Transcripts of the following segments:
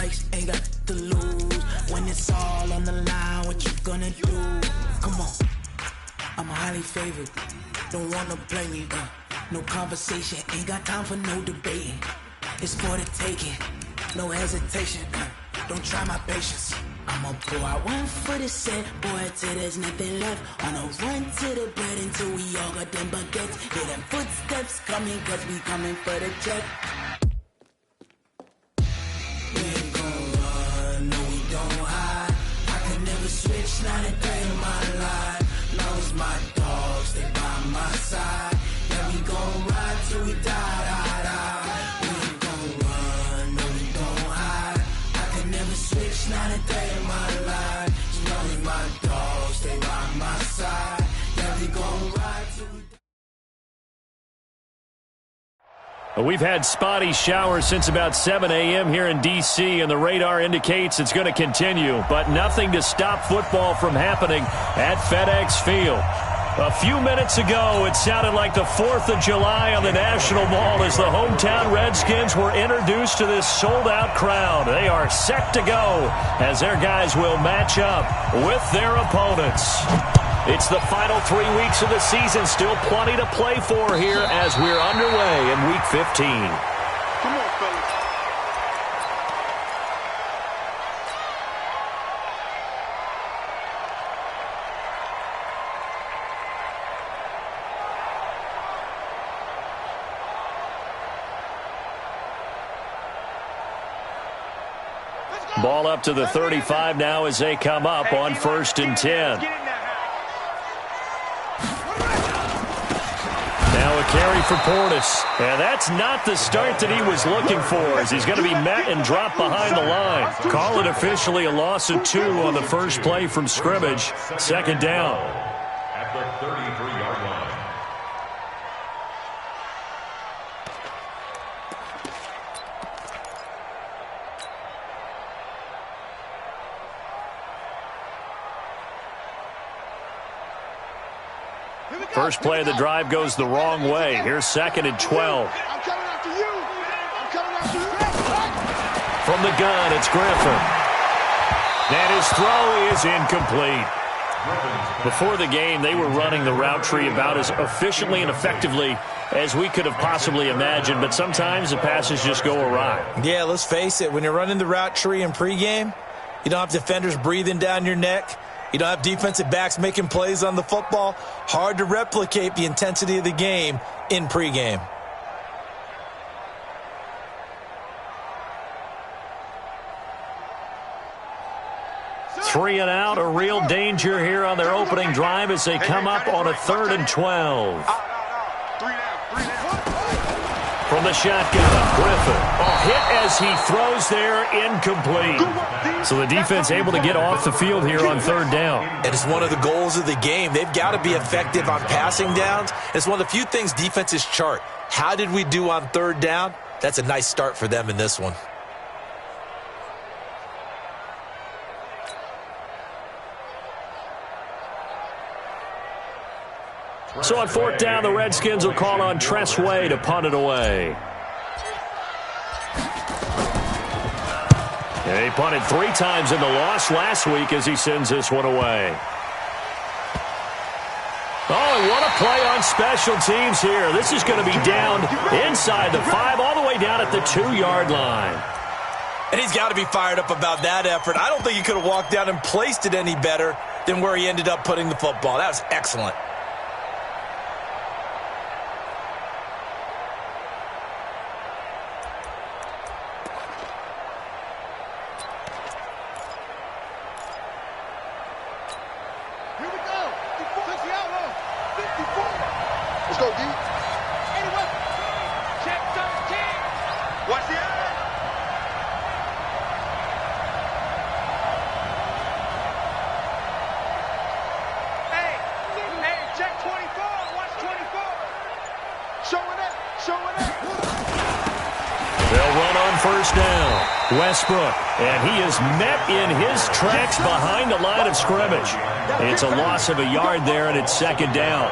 strikes, ain't got to lose. When it's all on the line, what you gonna do? Come on, I'm highly favored. Don't wanna play me, no conversation, ain't got time for no debating. It's for the taking, no hesitation, don't try my patience. I'ma pour out one for the set, boy, till there's nothing left. On a run to the bread until we all got them baguettes. Hear them footsteps coming, cause we coming for the check. We ain't gon' run, no we don't hide. I can never switch, not a day in my life. Long as my dogs, they by my side. Yeah, we gon' ride till we die, die, die. We ain't gon' run, no we don't hide. I can never switch, not a day in my life. As long as my dogs, they by my side. Yeah, we gon' ride till we die. We've had spotty showers since about 7 a.m. here in D.C., and the radar indicates it's going to continue, but nothing to stop football from happening at FedEx Field. A few minutes ago, it sounded like the 4th of July on the National Mall as the hometown Redskins were introduced to this sold-out crowd. They are set to go as their guys will match up with their opponents. It's the final 3 weeks of the season. Still plenty to play for here as we're underway in Week 15. Come on, fellas. Ball up to the 35 now as they come up on 1st and 10. Now a carry for Portis. And that's not the start that he was looking for, as he's going to be met and dropped behind the line. Call it officially a loss of 2 on the first play from scrimmage. 2nd down. At the 33-yard line. First play of the drive goes the wrong way. Here's 2nd and 12. I'm coming after you. I'm coming after you. From the gun, it's Griffin. And his throw is incomplete. Before the game, they were running the route tree about as efficiently and effectively as we could have possibly imagined, but sometimes the passes just go awry. Yeah, let's face it. When you're running the route tree in pregame, you don't have defenders breathing down your neck. You don't have defensive backs making plays on the football. Hard to replicate the intensity of the game in pregame. Three and out, a real danger here on their opening drive as they come up on a 3rd and 12. From the shotgun, Griffin. Hit as he throws there, incomplete. So the defense able to get off the field here on 3rd down. It is one of the goals of the game. They've got to be effective on passing downs. It's one of the few things defenses chart. How did we do on 3rd down? That's a nice start for them in this one. So on 4th down, the Redskins will call on Tress Way to punt it away. And he punted 3 times in the loss last week as he sends this one away. Oh, and what a play on special teams here. This is going to be down inside the 5, all the way down at the 2-yard line. And he's got to be fired up about that effort. I don't think he could have walked down and placed it any better than where he ended up putting the football. That was excellent. Let's go, D. Anyway, check 13. Watch the eye. Hey, check 24. Watch 24. Showing up, showing up. They'll run on 1st down. Westbrook, and he is met in his tracks behind the line of scrimmage. It's a loss of a yard there, and it's 2nd down.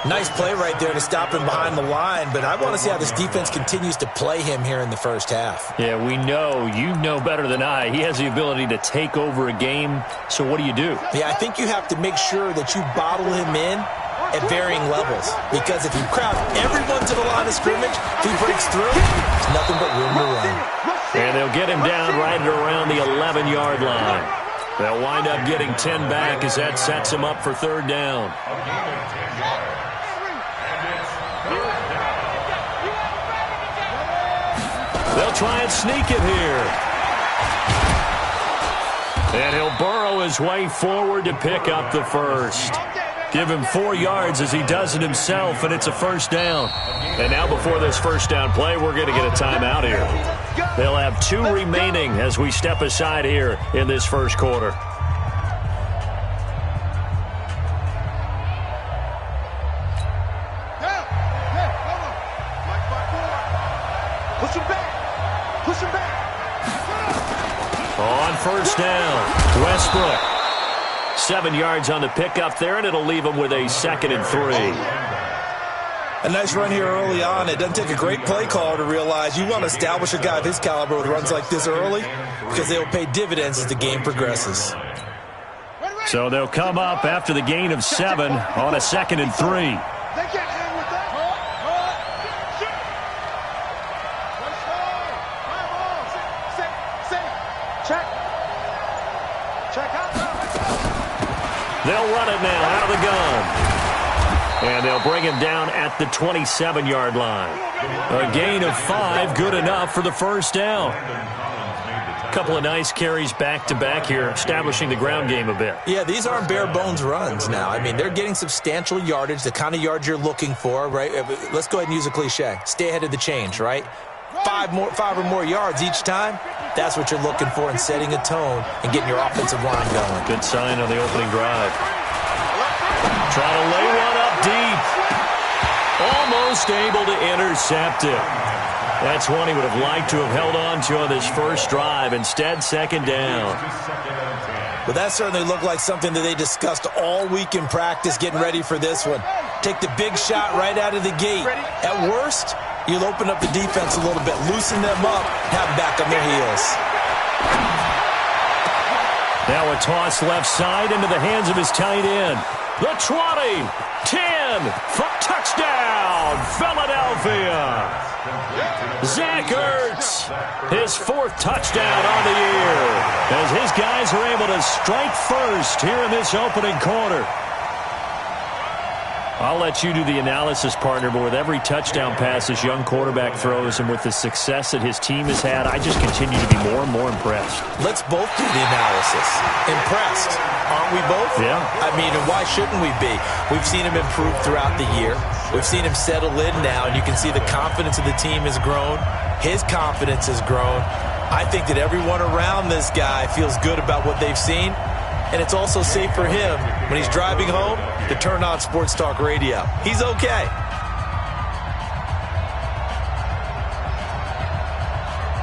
Nice play right there to stop him behind the line, but I want to see how this defense continues to play him here in the first half. Yeah, we know. You know better than I. He has the ability to take over a game, so what do you do? Yeah, I think you have to make sure that you bottle him in at varying levels, because if you crowd everyone to the line of scrimmage, if he breaks through, there's nothing but room to run. And they'll get him down right at around the 11-yard line. They'll wind up getting 10 back as that sets him up for third down. They'll try and sneak it here. And he'll burrow his way forward to pick up the first. Give him 4 yards as he does it himself, and it's a first down. And now before this first down play, we're going to get a timeout here. They'll have 2 remaining as we step aside here in this first quarter. On first down, Westbrook. 7 yards on the pickup there, and it'll leave him with a 2nd and 3. A nice run here early on. It doesn't take a great play call to realize you want to establish a guy of his caliber with runs like this early, because they will pay dividends as the game progresses. So they'll come up after the gain of 7 on a 2nd and 3. They'll run it now out of the gun. And they'll bring him down at the 27-yard line. A gain of 5, good enough for the first down. A couple of nice carries back-to-back here, establishing the ground game a bit. Yeah, these aren't bare-bones runs now. I mean, they're getting substantial yardage, the kind of yards you're looking for, right? Let's go ahead and use a cliche. Stay ahead of the change, right? 5 or more yards each time. That's what you're looking for in setting a tone and getting your offensive line going. Good sign on the opening drive. Try to lay one up deep. Almost able to intercept it. That's one he would have liked to have held on to on this first drive. Instead, 2nd down. But that certainly looked like something that they discussed all week in practice getting ready for this one. Take the big shot right out of the gate. At worst, you'll open up the defense a little bit, loosen them up, have them back on their heels. Now a toss left side into the hands of his tight end. The 20, 10, for touchdown, Philadelphia. Zach Ertz, his 4th touchdown on the year, as his guys are able to strike first here in this opening quarter. I'll let you do the analysis, partner, but with every touchdown pass this young quarterback throws and with the success that his team has had, I just continue to be more and more impressed. Let's both do the analysis. Impressed, aren't we both? Yeah. I mean, and why shouldn't we be? We've seen him improve throughout the year. We've seen him settle in now, and you can see the confidence of the team has grown. His confidence has grown. I think that everyone around this guy feels good about what they've seen. And it's also safe for him when he's driving home to turn on Sports Talk Radio. He's okay.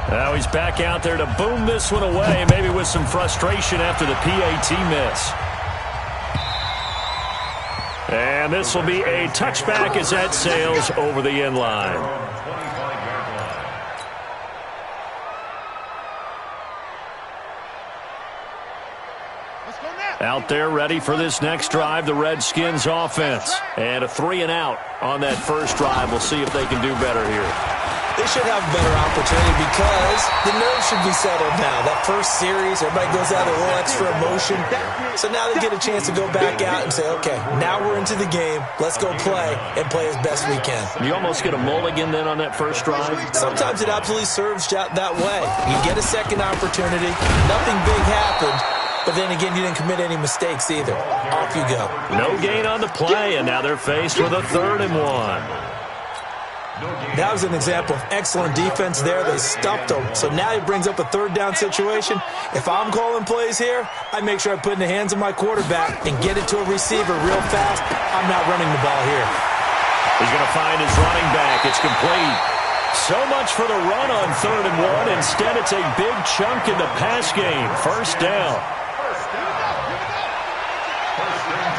Now he's back out there to boom this one away, maybe with some frustration after the PAT miss. And this will be a touchback as that sails over the end line. Out there ready for this next drive, the Redskins offense. And a 3-and-out on that first drive. We'll see if they can do better here. They should have a better opportunity because the nerves should be settled now. That first series, everybody goes out with a little extra emotion. So now they get a chance to go back out and say, okay, now we're into the game. Let's go play and play as best we can. You almost get a mulligan then on that first drive? Sometimes it absolutely serves that way. You get a second opportunity. Nothing big happened. But then again, you didn't commit any mistakes either. Off you go. No gain on the play, and now they're faced with a 3rd and 1. That was an example of excellent defense there. They stuffed them. So now it brings up a 3rd down situation. If I'm calling plays here, I make sure I put it in the hands of my quarterback and get it to a receiver real fast. I'm not running the ball here. He's going to find his running back. It's complete. So much for the run on 3rd and 1. Instead, it's a big chunk in the pass game. First down.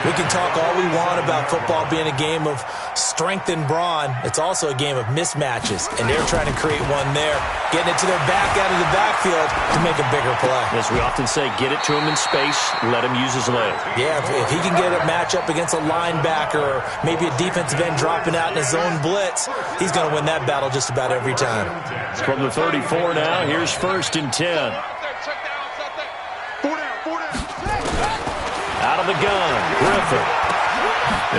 We can talk all we want about football being a game of strength and brawn. It's also a game of mismatches, and they're trying to create one there, getting it to their back out of the backfield to make a bigger play. As we often say, get it to him in space, let him use his leg. Yeah, if he can get a matchup against a linebacker or maybe a defensive end dropping out in a zone blitz, he's going to win that battle just about every time. From the 34 now, here's 1st and 10. Out of the gun, Griffin.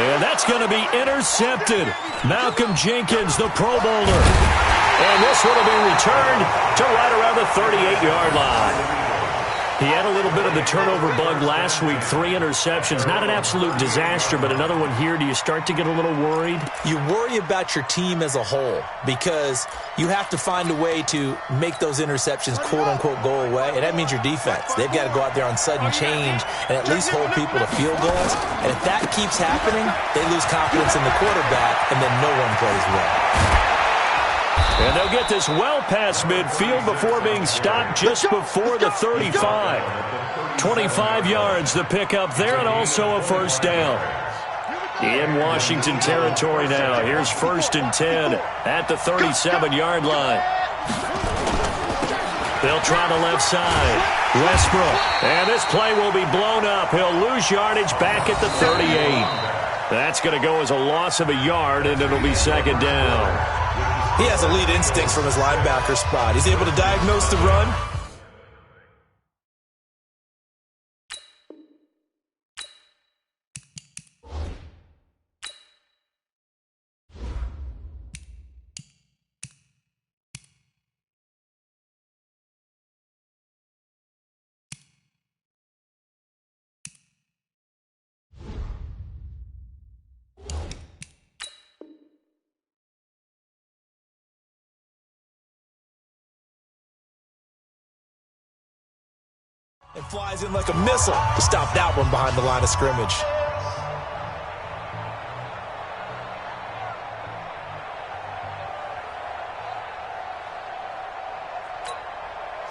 And that's going to be intercepted. Malcolm Jenkins, the Pro Bowler. And this one will be returned to right around the 38-yard line. He had a little bit of the turnover bug last week, 3 interceptions. Not an absolute disaster, but another one here. Do you start to get a little worried? You worry about your team as a whole because you have to find a way to make those interceptions, quote-unquote, go away, and that means your defense. They've got to go out there on sudden change and at least hold people to field goals. And if that keeps happening, they lose confidence in the quarterback, and then no one plays well. And they'll get this well past midfield before being stopped just before the 35. 25 yards the pickup there, and also a 1st down. In Washington territory now. Here's 1st and 10 at the 37-yard line. They'll try the left side. Westbrook. And this play will be blown up. He'll lose yardage back at the 38. That's going to go as a loss of a yard, and it'll be 2nd down. He has elite instincts from his linebacker spot. He's able to diagnose the run. And flies in like a missile to stop that one behind the line of scrimmage.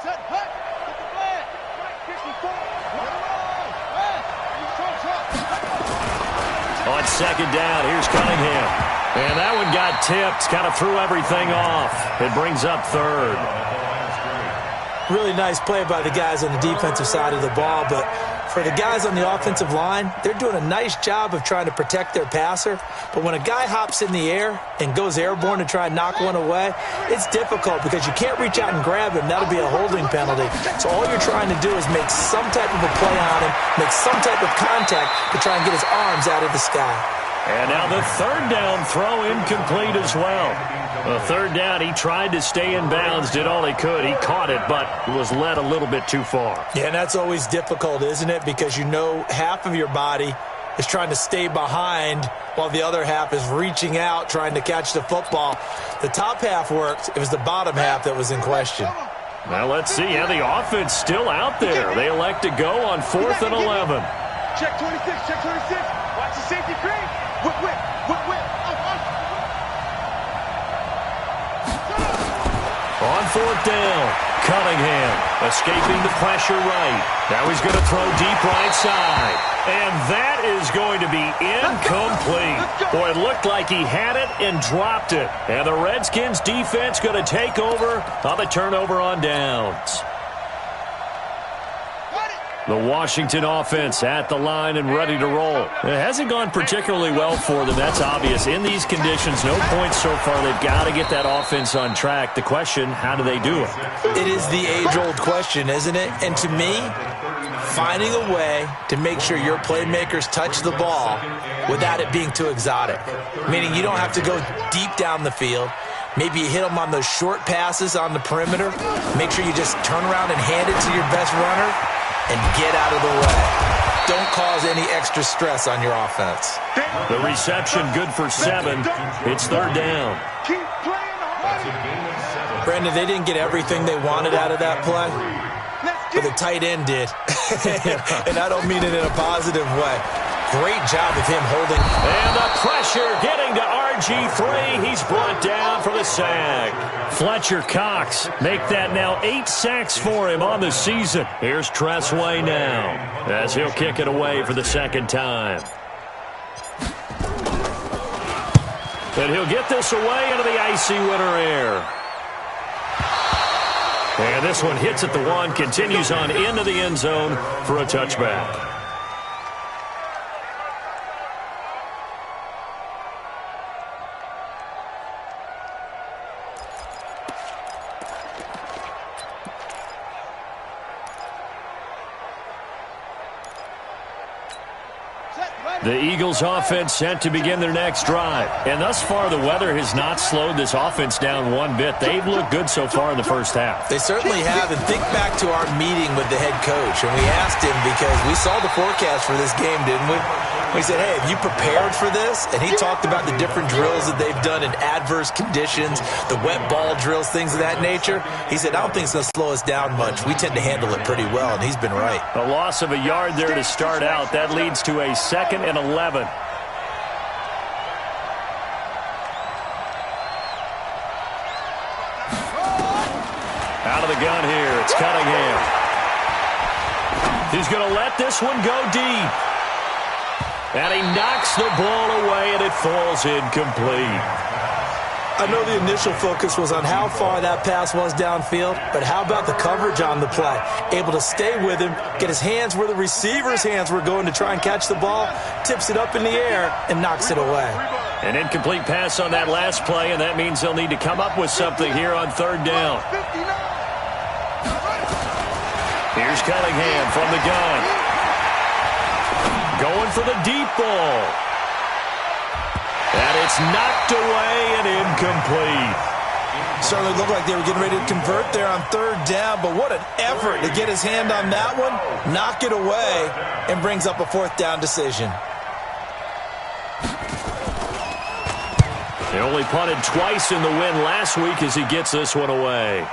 Set, hut, get the flag. Right, 54. On 2nd down, here's Cunningham. And that one got tipped, kind of threw everything off. It brings up 3rd. Really nice play by the guys on the defensive side of the ball, but for the guys on the offensive line, they're doing a nice job of trying to protect their passer. But when a guy hops in the air and goes airborne to try and knock one away, it's difficult because you can't reach out and grab him. That'll be a holding penalty. So all you're trying to do is make some type of a play on him, make some type of contact to try and get his arms out of the sky. And now the 3rd down throw incomplete as well. The 3rd down, he tried to stay in bounds, did all he could. He caught it, but was led a little bit too far. Yeah, and that's always difficult, isn't it? Because you know half of your body is trying to stay behind while the other half is reaching out, trying to catch the football. The top half worked. It was the bottom half that was in question. Now let's see. Yeah, the offense still out there. They elect to go on 4th and 11. Check 26, check 26. Watch the safety cream. Whip, whip, whip, whip. On 4th down, Cunningham escaping the pressure right. Now he's going to throw deep right side. And that is going to be incomplete. Boy, it looked like he had it and dropped it. And the Redskins defense going to take over on the turnover on downs. The Washington offense at the line and ready to roll. It hasn't gone particularly well for them. That's obvious. In these conditions, no points so far. They've got to get that offense on track. The question, how do they do it? It is the age-old question, isn't it? And to me, finding a way to make sure your playmakers touch the ball without it being too exotic. Meaning you don't have to go deep down the field. Maybe you hit them on those short passes on the perimeter. Make sure you just turn around and hand it to your best runner and get out of the way. Don't cause any extra stress on your offense. The reception good for 7. It's 3rd down. Keep playing hard. Brendan, they didn't get everything they wanted out of that play, but the tight end did. And I don't mean it in a positive way. Great job of him holding. And the pressure getting to RG3. He's brought down for the sack. Fletcher Cox make that now 8 sacks for him on the season. Here's Tressway now as he'll kick it away for the second time. And he'll get this away into the icy winter air. And this one hits at the 1, continues on into the end zone for a touchback. The Eagles offense set to begin their next drive. And thus far, the weather has not slowed this offense down one bit. They've looked good so far in the first half. They certainly have. And think back to our meeting with the head coach. And we asked him, because we saw the forecast for this game, didn't we? We said, hey, have you prepared for this? And he talked about the different drills that they've done in adverse conditions, the wet ball drills, things of that nature. He said, I don't think it's going to slow us down much. We tend to handle it pretty well, and he's been right. A loss of a yard there to start out. That leads to a 2nd and 11. Out of the gun here, it's Cunningham. He's going to let this one go deep. And he knocks the ball away, and it falls incomplete. I know the initial focus was on how far that pass was downfield, but how about the coverage on the play? Able to stay with him, get his hands where the receiver's hands were going to try and catch the ball, tips it up in the air, and knocks it away. An incomplete pass on that last play, and that means they'll need to come up with something here on 3rd down. Here's Cunningham from the gun. Going for the deep ball. And it's knocked away and incomplete. Certainly looked like they were getting ready to convert there on 3rd down, but what an effort to get his hand on that one, knock it away, and brings up a 4th down decision. He only punted twice in the win last week as he gets this one away.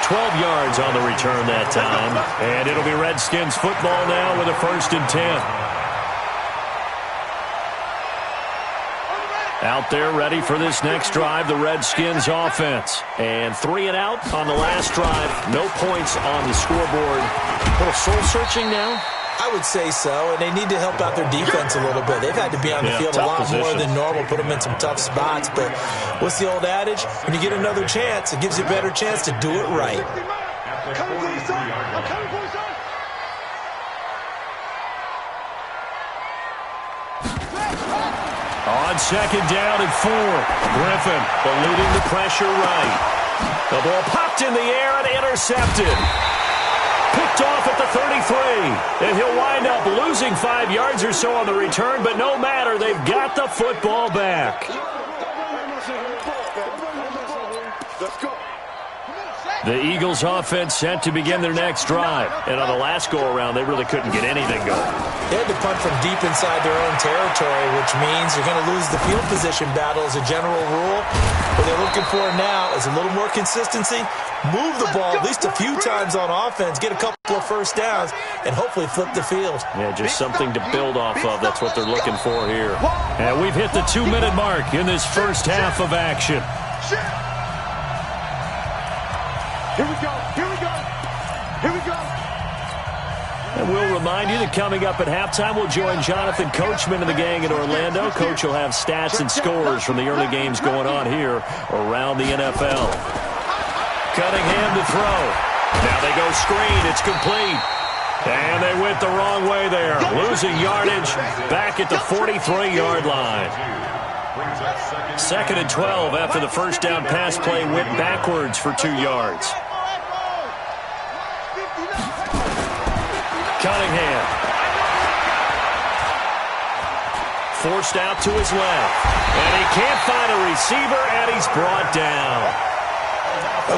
12 yards on the return that time. And it'll be Redskins football now with a 1st and 10. Out there ready for this next drive, the Redskins offense. And 3 and out on the last drive. No points on the scoreboard. A little soul-searching now? I would say so, and they need to help out their defense a little bit. They've had to be on the field a lot more than normal, put them in some tough spots. But what's the old adage? When you get another chance, it gives you a better chance to do it right. On 2nd down and 4, Griffin eluding the pressure right. The ball popped in the air and intercepted. Picked off at the 33, and he'll wind up losing 5 yards or so on the return, but no matter, they've got the football back. The Eagles offense set to begin their next drive, and on the last go-around, they really couldn't get anything going. They had to punt from deep inside their own territory, which means you're going to lose the field position battle as a general rule. What they're looking for now is a little more consistency, move the ball at least a few times on offense, get a couple of 1st downs, and hopefully flip the field. Yeah, just something to build off of. That's what they're looking for here. And we've hit the 2-minute mark in this first half of action. Here we go, here we go, here we go. And we'll remind you that coming up at halftime, we'll join Jonathan Coachman and the gang in Orlando. Coach will have stats and scores from the early games going on here around the NFL. Cunningham to throw. Now they go screen. It's complete. And they went the wrong way there. Losing yardage back at the 43-yard line. 2nd and 12 after the 1st down pass play went backwards for 2 yards. Cunningham. Forced out to his left. And he can't find a receiver, and he's brought down.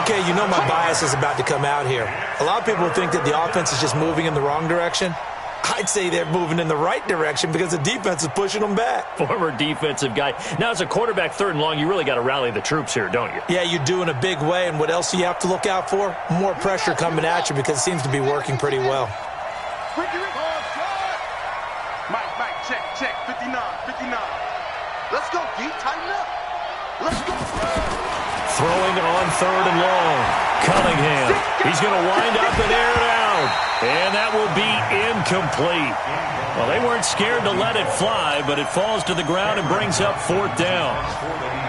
Okay, you know my bias is about to come out here. A lot of people think that the offense is just moving in the wrong direction. I'd say they're moving in the right direction because the defense is pushing them back. Former defensive guy. Now, as a quarterback 3rd and long, you really got to rally the troops here, don't you? Yeah, you do in a big way. And what else do you have to look out for? More pressure coming at you because it seems to be working pretty well. check, 59, 59. Let's go, D, tighten up. Let's go. Throwing on 3rd and long. Cunningham. He's going to wind up and air it out. And that will be incomplete. Well, they weren't scared to let it fly, but it falls to the ground and brings up 4th down.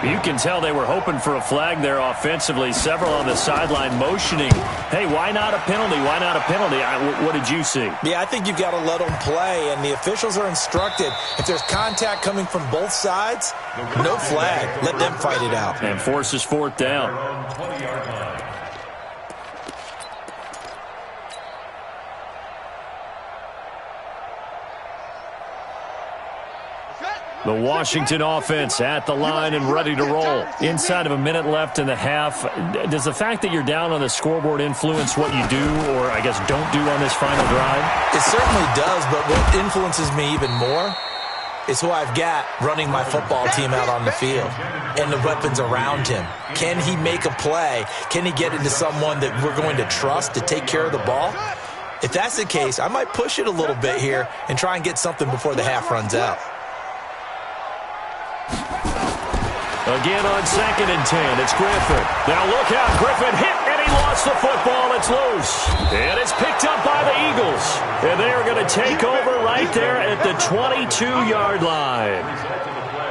You can tell they were hoping for a flag there offensively. Several on the sideline motioning, hey, why not a penalty? Why not a penalty? What did you see? Yeah, I think you've got to let them play, and the officials are instructed. If there's contact coming from both sides, no flag. Let them fight it out. And forces 4th down. The Washington offense at the line and ready to roll. Inside of a minute left in the half. Does the fact that you're down on the scoreboard influence what you do, or I guess don't do on this final drive? It certainly does, but what influences me even more is who I've got running my football team out on the field and the weapons around him. Can he make a play? Can he get into someone that we're going to trust to take care of the ball? If that's the case, I might push it a little bit here and try and get something before the half runs out. Again on 2nd and 10, it's Griffin. Now look out, Griffin hit, and he lost the football. It's loose. And it's picked up by the Eagles. And they are going to take over right there at the 22-yard line.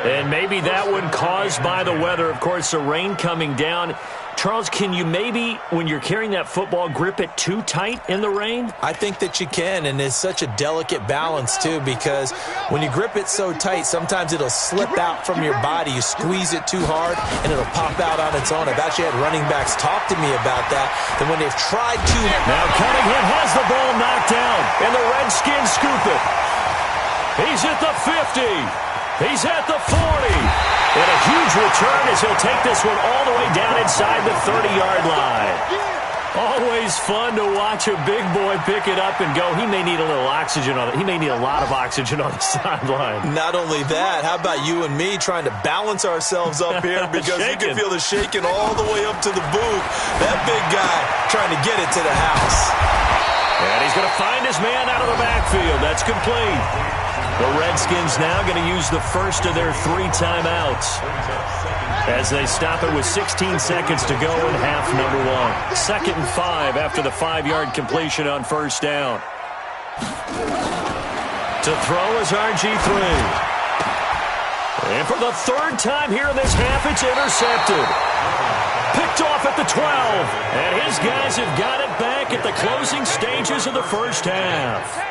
And maybe that one caused by the weather. Of course, the rain coming down. Charles, can you maybe, when you're carrying that football, grip it too tight in the rain? I think that you can, and it's such a delicate balance, too, because when you grip it so tight, sometimes it'll slip out from your body. You squeeze it too hard, and it'll pop out on its own. I've actually had running backs talk to me about that, and when they've tried to... Now Cunningham has the ball knocked down, and the Redskins scoop it. He's at the 50. He's at the 40. And a huge return as he'll take this one all the way down inside the 30-yard line. Always fun to watch a big boy pick it up and go. He may need a little oxygen on it. He may need a lot of oxygen on the sideline. Not only that, how about you and me trying to balance ourselves up here because you can feel the shaking all the way up to the booth. That big guy trying to get it to the house. And he's going to find his man out of the backfield. That's complete. The Redskins now going to use the first of their 3 timeouts as they stop it with 16 seconds to go in half number 1. 2nd and 5 after the 5-yard completion on 1st down. To throw is RG3. And for the 3rd time here in this half, it's intercepted. Picked off at the 12. And his guys have got it back at the closing stages of the first half.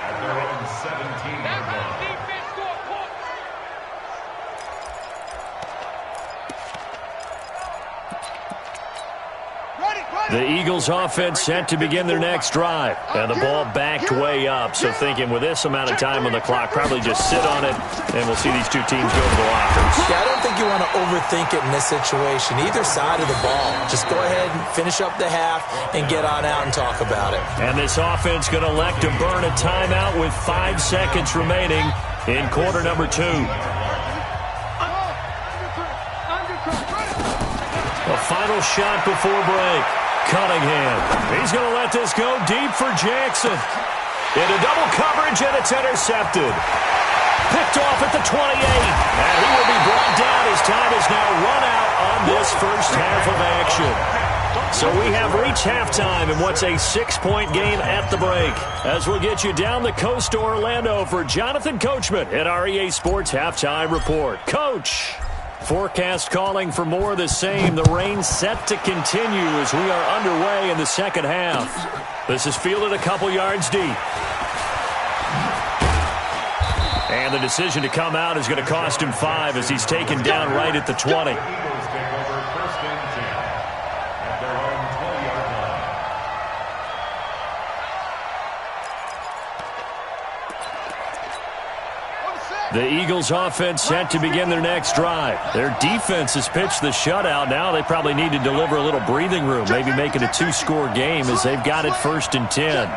The Eagles offense set to begin their next drive. And the ball backed way up. So thinking with this amount of time on the clock, probably just sit on it, and we'll see these two teams go to the lockers. Yeah, I don't think you want to overthink it in this situation. Either side of the ball. Just go ahead and finish up the half and get on out and talk about it. And this offense going to elect to burn a timeout with 5 seconds remaining in quarter number 2. A final shot before break. Cunningham. He's going to let this go deep for Jackson. Into double coverage, and it's intercepted. Picked off at the 28. And he will be brought down. His time is now run out on this first half of action. So we have reached halftime in what's a 6-point game at the break. As we'll get you down the coast to Orlando for Jonathan Coachman at our EA Sports Halftime Report. Coach. Forecast calling for more of the same. The rain set to continue as we are underway in the second half. This is fielded a couple yards deep. And the decision to come out is going to cost him 5 as he's taken down right at the 20. The Eagles offense set to begin their next drive. Their defense has pitched the shutout. Now they probably need to deliver a little breathing room, maybe make it a 2-score game as they've got it 1st and 10.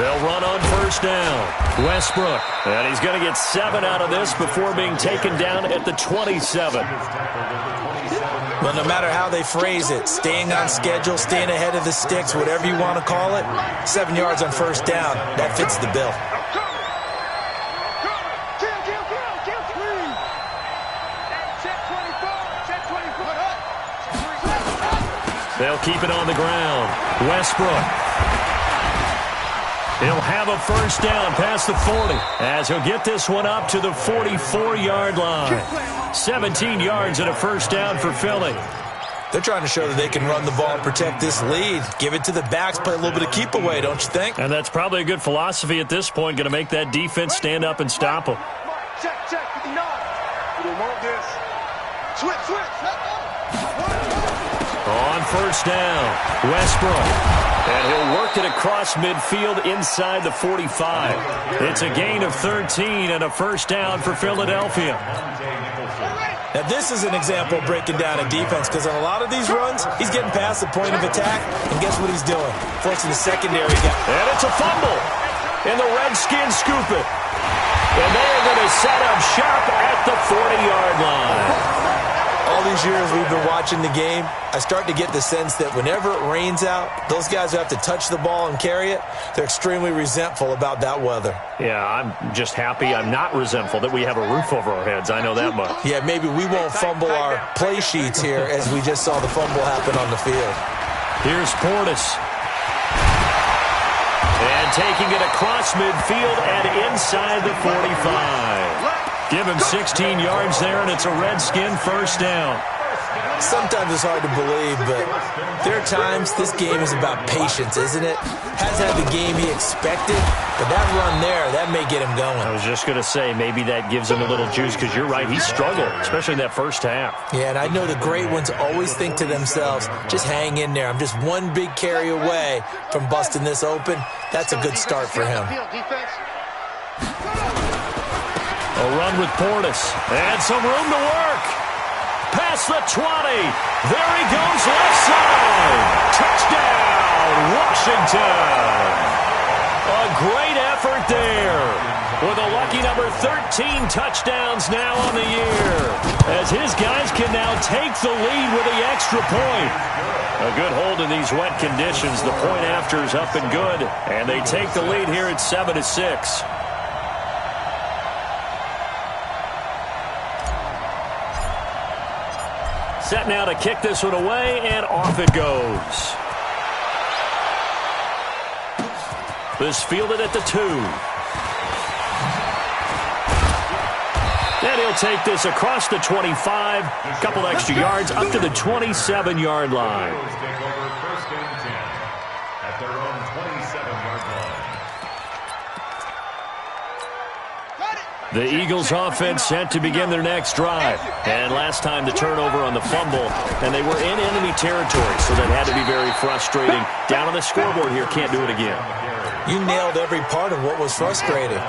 They'll run on 1st down. Westbrook, and he's going to get 7 out of this before being taken down at the 27. Well, no matter how they phrase it, staying on schedule, staying ahead of the sticks, whatever you want to call it, 7 yards on first down, that fits the bill. They'll keep it on the ground. Westbrook. He'll have a first down past the 40 as he'll get this one up to the 44-yard line. 17 yards and a first down for Philly. They're trying to show that they can run the ball and protect this lead. Give it to the backs, play a little bit of keep away, don't you think? And that's probably a good philosophy at this point, going to make that defense stand up and stop them. Check, 59. We don't want this. Switch. On first down, Westbrook. And he'll work it across midfield inside the 45. It's a gain of 13 and a first down for Philadelphia. Now, this is an example of breaking down a defense because on a lot of these runs, he's getting past the point of attack, and guess what he's doing? Forcing the secondary guy. And it's a fumble. And the Redskins scoop it. And they're going to set up shop at the 40-yard line. All these years we've been watching the game, I start to get the sense that whenever it rains out, those guys who have to touch the ball and carry it, they're extremely resentful about that weather. Yeah, I'm just happy I'm not resentful that we have a roof over our heads. I know that much. Yeah, maybe we won't fumble our play sheets here as we just saw the fumble happen on the field. Here's Portis. And taking it across midfield and inside the 45. Give him 16 yards there, and it's a Redskin first down. Sometimes it's hard to believe, but there are times this game is about patience, isn't it? Hasn't had the game he expected, but that run there, that may get him going. I was just going to say, maybe that gives him a little juice, because you're right, he struggled, especially in that first half. Yeah, and I know the great ones always think to themselves, just hang in there. I'm just one big carry away from busting this open. That's a good start for him. A run with Portis. And some room to work. Past the 20. There he goes, left side. Touchdown, Washington. A great effort there. With a lucky number 13 touchdowns now on the year. As his guys can now take the lead with the extra point. A good hold in these wet conditions. The point after is up and good. And they take the lead here at 7-6. Set now to kick this one away, and off it goes. This fielded at the 2. And he'll take this across the 25, a couple extra yards, up to the 27-yard line. At their own 27-yard line. The Eagles offense set to begin their next drive. And last time the turnover on the fumble, and they were in enemy territory, so that had to be very frustrating. Down on the scoreboard here, can't do it again. You nailed every part of what was frustrating.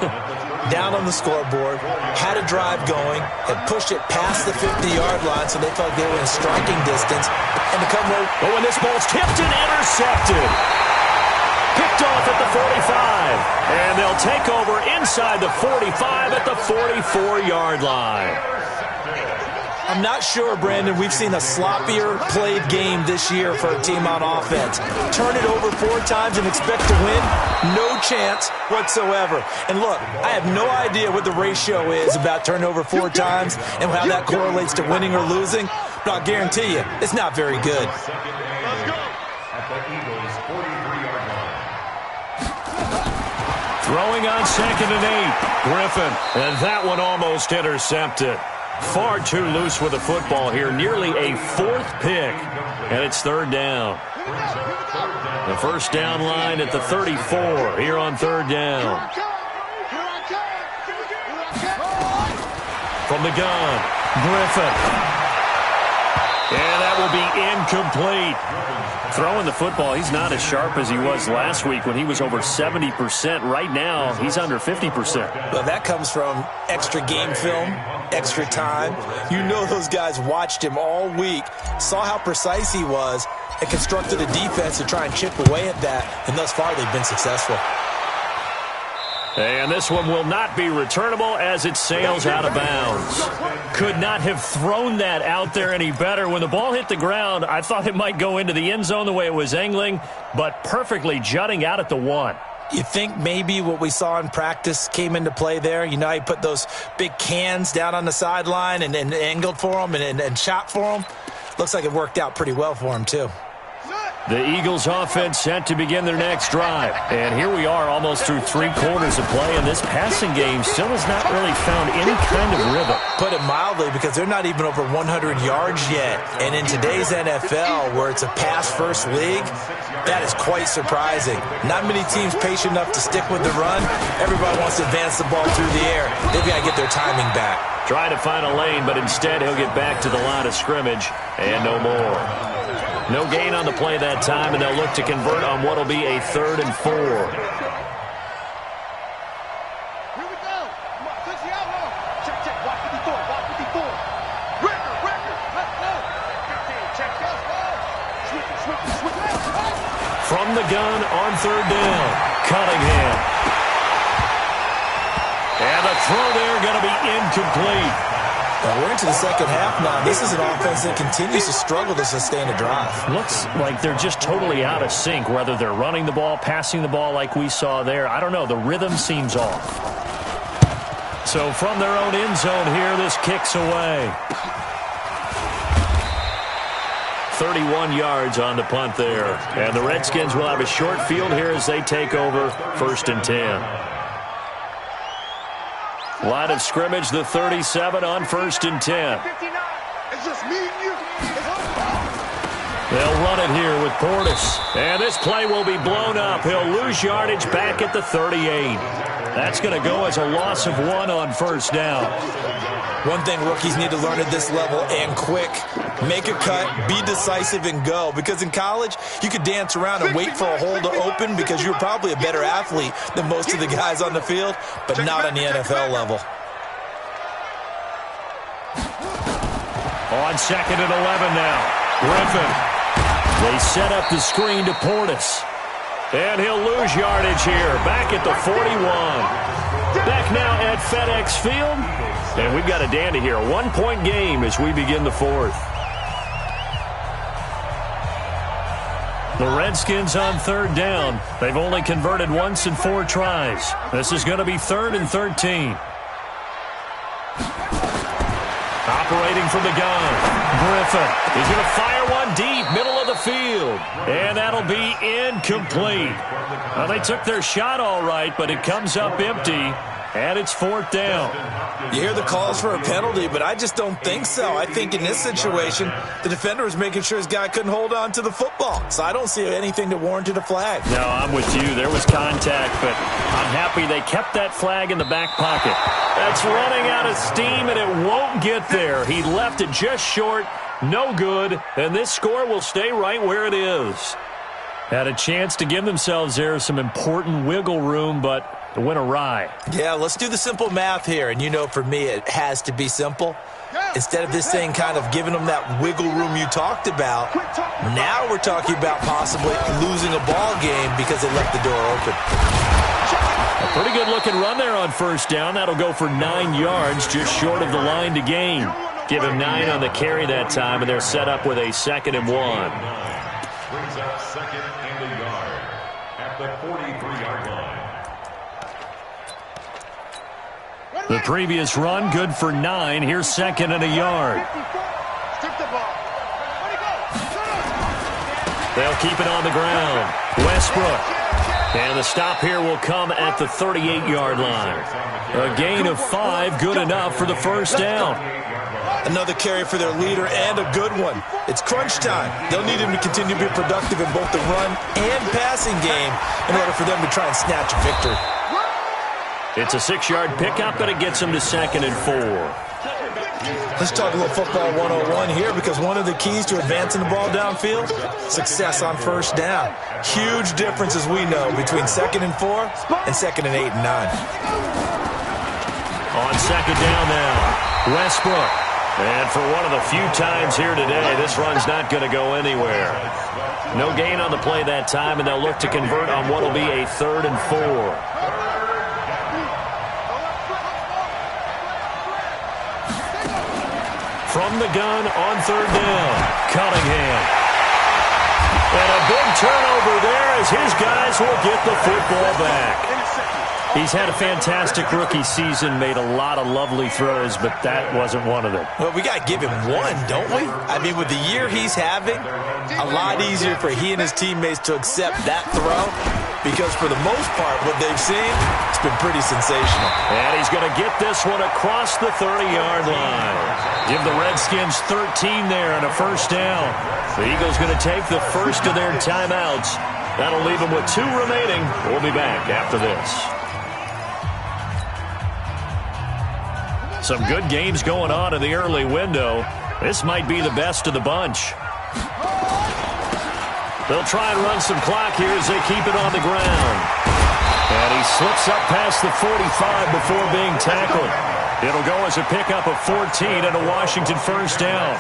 Down on the scoreboard, had a drive going, had pushed it past the 50-yard line so they felt they were in striking distance, and to come over. Oh, and this ball's tipped and intercepted. Picked off at the 45. And they'll take over inside the 45 at the 44-yard line. I'm not sure, Brandon, we've seen a sloppier played game this year for a team on offense. Turn it over 4 times and expect to win? No chance whatsoever. And look, I have no idea what the ratio is about turning over 4 times and how that correlates to winning or losing, but I'll guarantee you, it's not very good. Throwing on 2nd and 8. Griffin. And that one almost intercepted. Far too loose with the football here. Nearly a 4th pick. And it's 3rd down. The first down line at the 34 here on 3rd down. From the gun, Griffin. And that will be incomplete. Throwing the football, he's not as sharp as he was last week when he was over 70%. Right now, he's under 50%. Well, that comes from extra game film, extra time. You know those guys watched him all week, saw how precise he was, and constructed a defense to try and chip away at that, and thus far they've been successful. And this one will not be returnable as it sails out of bounds. Could not have thrown that out there any better. When the ball hit the ground, I thought it might go into the end zone the way it was angling, but perfectly jutting out at the 1. You think maybe what we saw in practice came into play there? You know, he put those big cans down on the sideline and angled for them and shot for them. Looks like it worked out pretty well for him, too. The Eagles offense set to begin their next drive. And here we are almost through 3 quarters of play, and this passing game still has not really found any kind of rhythm. Put it mildly, because they're not even over 100 yards yet. And in today's NFL, where it's a pass-first league, that is quite surprising. Not many teams patient enough to stick with the run. Everybody wants to advance the ball through the air. They've got to get their timing back. Trying to find a lane, but instead he'll get back to the line of scrimmage and no more. No gain on the play that time, and they'll look to convert on what will be a 3rd and 4. Here we go. Come on, touch the outlaw. Check, check. Watch 54. Watch 54. Record. Let's go. 15. Check this. Switch. From the gun on 3rd down, Cunningham. And the throw there going to be incomplete. Well, we're into the second half now. This is an offense that continues to struggle to sustain a drive. Looks like they're just totally out of sync, whether they're running the ball, passing the ball like we saw there. I don't know. The rhythm seems off. So from their own end zone here, this kicks away. 31 yards on the punt there. And the Redskins will have a short field here as they take over 1st and 10. Line of scrimmage, the 37 on 1st and 10. It's just me and you. They'll run it here with Portis. And this play will be blown up. He'll lose yardage back at the 38. That's going to go as a loss of 1 on 1st down. One thing rookies need to learn at this level, and quick, make a cut, be decisive, and go. Because in college, you could dance around and wait for a hole to open because you're probably a better athlete than most of the guys on the field, but not on the NFL level. On 2nd and 11 now. Griffin. They set up the screen to Portis. And he'll lose yardage here. Back at the 41. Back now at FedEx Field. And we've got a dandy here. 1-point game as we begin the 4th. The Redskins on 3rd down. They've only converted once in 4 tries. This is going to be 3rd and 13. Operating from the gun. Griffin. He's going to fire one deep, middle of the field. And that'll be incomplete. Well, they took their shot all right, but it comes up empty. And it's 4th down. You hear the calls for a penalty, but I just don't think so. I think in this situation, the defender was making sure his guy couldn't hold on to the football. So I don't see anything that warranted a flag. No, I'm with you. There was contact, but I'm happy they kept that flag in the back pocket. That's running out of steam, and it won't get there. He left it just short. No good. And this score will stay right where it is. Had a chance to give themselves there some important wiggle room, but it went awry. Yeah, let's do the simple math here. And you know, for me, it has to be simple. Instead of this thing kind of giving them that wiggle room you talked about, now we're talking about possibly losing a ball game because they left the door open. A pretty good looking run there on 1st down. That'll go for 9 yards, just short of the line to gain. Give him 9 on the carry that time, and they're set up with a 2nd and 1. Brings up 2nd and a yard at the 43-yard line. The previous run, good for 9. Here's 2nd and a yard. They'll keep it on the ground. Westbrook. And the stop here will come at the 38-yard line. A gain of 5, good enough for the 1st down. Another carry for their leader, and a good one. It's crunch time. They'll need him to continue to be productive in both the run and passing game in order for them to try and snatch a victory. It's a 6-yard pickup, but it gets them to 2nd and 4. Let's talk a little football 101 here, because one of the keys to advancing the ball downfield, success on 1st down. Huge difference, as we know, between 2nd and 4 and 2nd and 8 and 9. On 2nd down now, Westbrook. And for one of the few times here today, this run's not going to go anywhere. No gain on the play that time, and they'll look to convert on what will be a 3rd and 4. from the gun on third down. Cunningham. And a big turnover there as his guys will get the football back. He's had a fantastic rookie season, made a lot of lovely throws, but that wasn't one of them. Well, we got to give him one, don't we? I mean, with the year he's having, a lot easier for he and his teammates to accept that throw because for the most part, what they've seen, it's been pretty sensational. And he's going to get this one across the 30-yard line. Give the Redskins 13 there and a first down. The Eagles going to take the first of their timeouts. That'll leave them with 2 remaining. We'll be back after this. Some good games going on in the early window. This might be the best of the bunch. They'll try and run some clock here as they keep it on the ground. And he slips up past the 45 before being tackled. It'll go as a pickup of 14 and a Washington first down.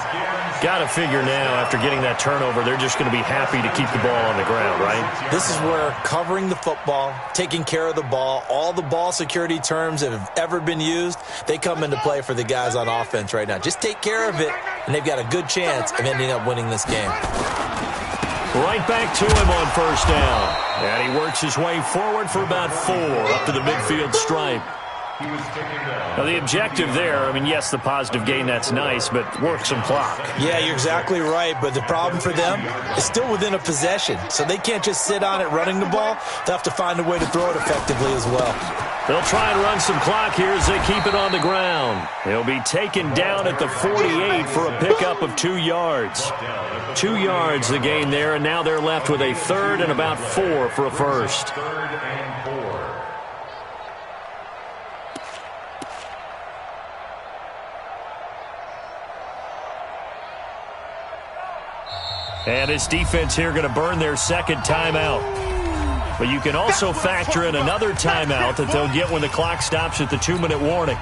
Got to figure now, after getting that turnover, they're just going to be happy to keep the ball on the ground, right? This is where covering the football, taking care of the ball, all the ball security terms that have ever been used, they come into play for the guys on offense right now. Just take care of it, and they've got a good chance of ending up winning this game. Right back to him on first down. And he works his way forward for about 4 up to the midfield stripe. Now, the objective there, I mean, yes, the positive gain, that's nice, but work some clock. Yeah, you're exactly right, but the problem for them is still within a possession, so they can't just sit on it running the ball. They'll have to find a way to throw it effectively as well. They'll try and run some clock here as they keep it on the ground. He'll be taken down at the 48 for a pickup of 2 yards. 2 yards the gain there, and now they're left with a third and about 4 for a first. And his defense here going to burn their second timeout. But you can also factor in another timeout that they'll get when the clock stops at the 2-minute warning.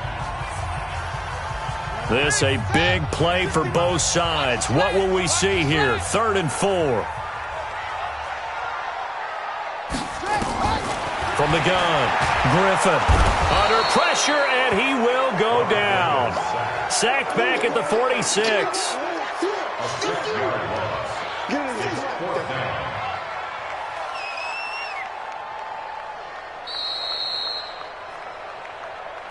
This a big play for both sides. What will we see here? 3rd and 4. From the gun, Griffin under pressure, and he will go down. Sacked back at the 46.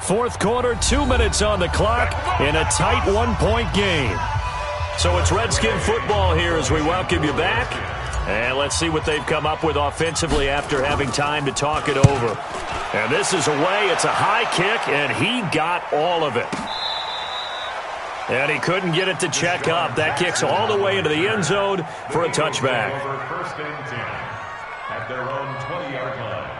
Fourth quarter, 2 minutes on the clock in a tight 1-point game. So it's Redskin football here as we welcome you back. And let's see what they've come up with offensively after having time to talk it over. And this is away. It's a high kick, and he got all of it. And he couldn't get it to check up. That kicks all the way into the end zone for a touchback. First and 10 at their own 20-yard line.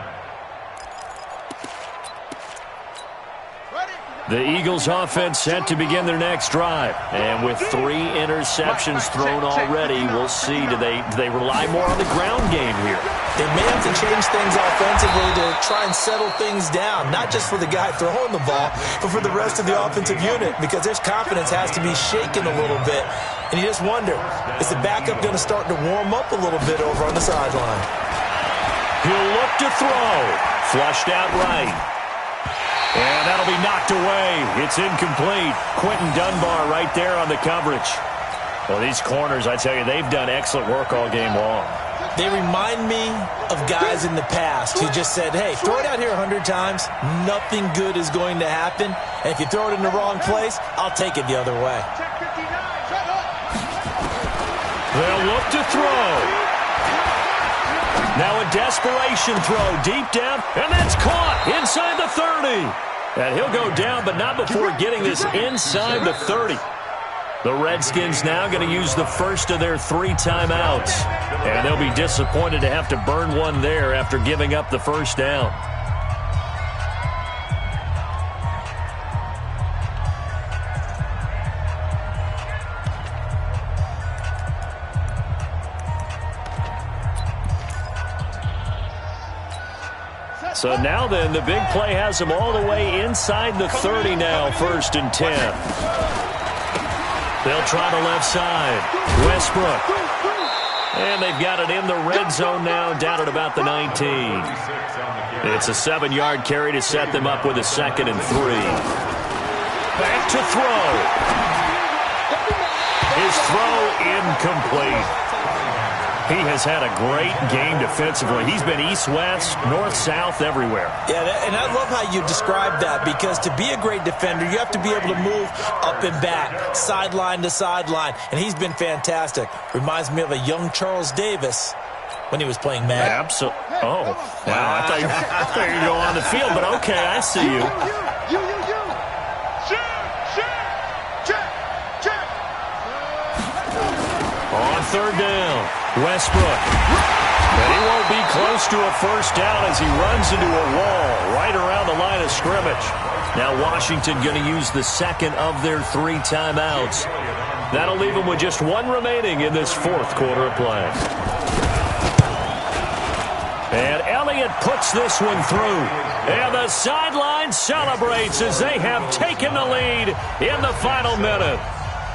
The Eagles offense set to begin their next drive. And with 3 interceptions thrown already, we'll see, do they rely more on the ground game here? They may have to change things offensively to try and settle things down, not just for the guy throwing the ball, but for the rest of the offensive unit, because their confidence has to be shaken a little bit. And you just wonder, is the backup going to start to warm up a little bit over on the sideline? He'll look to throw. Flushed out right. And that'll be knocked away. It's incomplete. Quentin Dunbar right there on the coverage. Well, these corners, I tell you, they've done excellent work all game long. They remind me of guys in the past who just said, hey, throw it out here 100 times. Nothing good is going to happen. And if you throw it in the wrong place, I'll take it the other way. They'll look to throw. Now a desperation throw deep down, and that's caught inside the 30. And he'll go down, but not before getting this inside the 30. The Redskins now going to use the first of their 3 timeouts. And they'll be disappointed to have to burn one there after giving up the first down. So now then, the big play has them all the way inside the 30 now, 1st and 10. They'll try the left side. Westbrook. And they've got it in the red zone now, down at about the 19. It's a 7-yard carry to set them up with a 2nd and 3. Back to throw. His throw incomplete. He has had a great game defensively. He's been east-west, north-south, everywhere. Yeah, and I love how you describe that, because to be a great defender, you have to be able to move up and back, sideline to sideline, and he's been fantastic. Reminds me of a young Charles Davis when he was playing Madden. Absolutely. Oh, wow. I thought you were going to go on the field, but okay, I see you. On third down, Westbrook. And he won't be close to a first down as he runs into a wall right around the line of scrimmage. Now Washington going to use the second of their 3 timeouts. That'll leave them with just 1 remaining in this fourth quarter of play. And Elliott puts this one through. And the sideline celebrates as they have taken the lead in the final minute.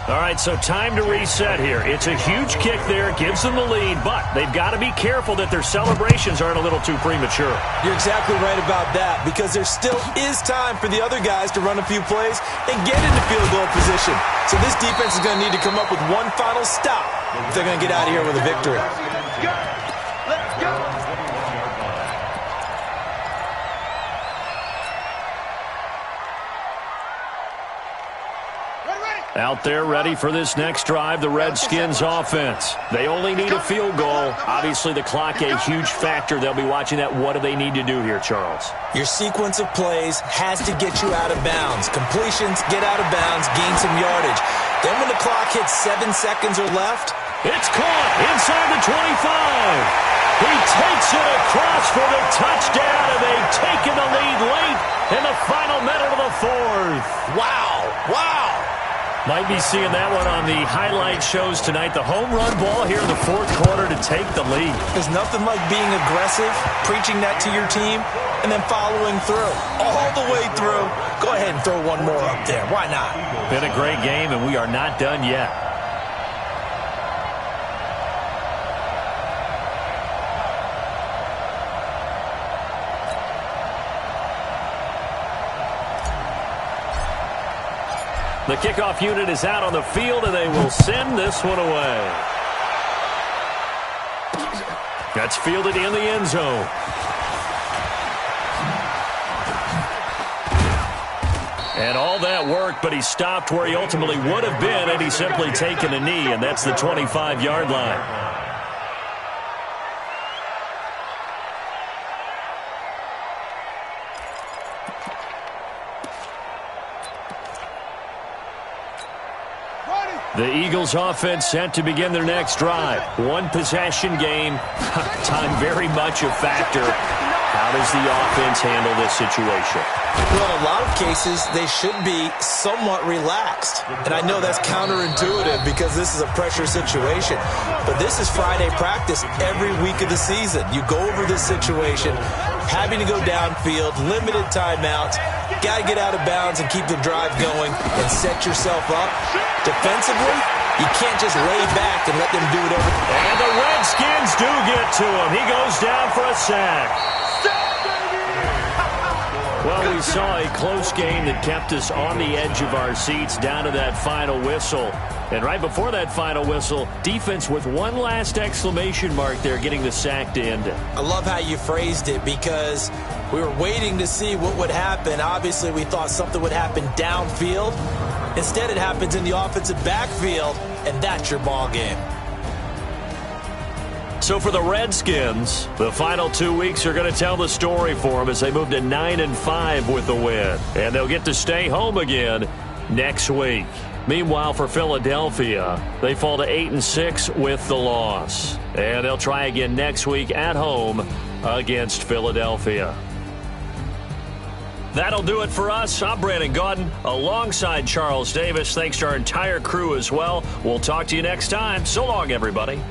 All right, so time to reset here. It's a huge kick there, gives them the lead, but they've got to be careful that their celebrations aren't a little too premature. You're exactly right about that, because there still is time for the other guys to run a few plays and get into field goal position. So this defense is going to need to come up with one final stop if they're going to get out of here with a victory. Let's go. Out there ready for this next drive, the Redskins offense. They only need a field goal. Obviously, the clock a huge factor. They'll be watching that. What do they need to do here, Charles? Your sequence of plays has to get you out of bounds. Completions, get out of bounds, gain some yardage. Then when the clock hits 7 seconds or left, it's caught inside the 25. He takes it across for the touchdown, and they've taken the lead late in the final minute of the fourth. Wow, wow. Might be seeing that one on the highlight shows tonight. The home run ball here in the fourth quarter to take the lead. There's nothing like being aggressive, preaching that to your team, and then following through. All the way through. Go ahead and throw one more up there. Why not? Been a great game, and we are not done yet. The kickoff unit is out on the field, and they will send this one away. That's fielded in the end zone. And all that work, but he stopped where he ultimately would have been had he simply taken a knee, and that's the 25-yard line. The Eagles offense set to begin their next drive. One possession game. Time very much a factor. How does the offense handle this situation? Well, in a lot of cases, they should be somewhat relaxed. And I know that's counterintuitive because this is a pressure situation. But this is Friday practice every week of the season. You go over this situation, having to go downfield, limited timeouts, got to get out of bounds and keep the drive going and set yourself up. Defensively, you can't just lay back and let them do it over. And the Redskins do get to him. He goes down for a sack. Well, we saw a close game that kept us on the edge of our seats down to that final whistle. And right before that final whistle, defense with one last exclamation mark there, getting the sack to end it. I love how you phrased it because we were waiting to see what would happen. Obviously, we thought something would happen downfield. Instead, it happens in the offensive backfield, and that's your ball game. So for the Redskins, the final 2 weeks are going to tell the story for them as they move to 9-5 with the win. And they'll get to stay home again next week. Meanwhile, for Philadelphia, they fall to 8-6 with the loss. And they'll try again next week at home against Philadelphia. That'll do it for us. I'm Brandon Gaudin alongside Charles Davis. Thanks to our entire crew as well. We'll talk to you next time. So long, everybody.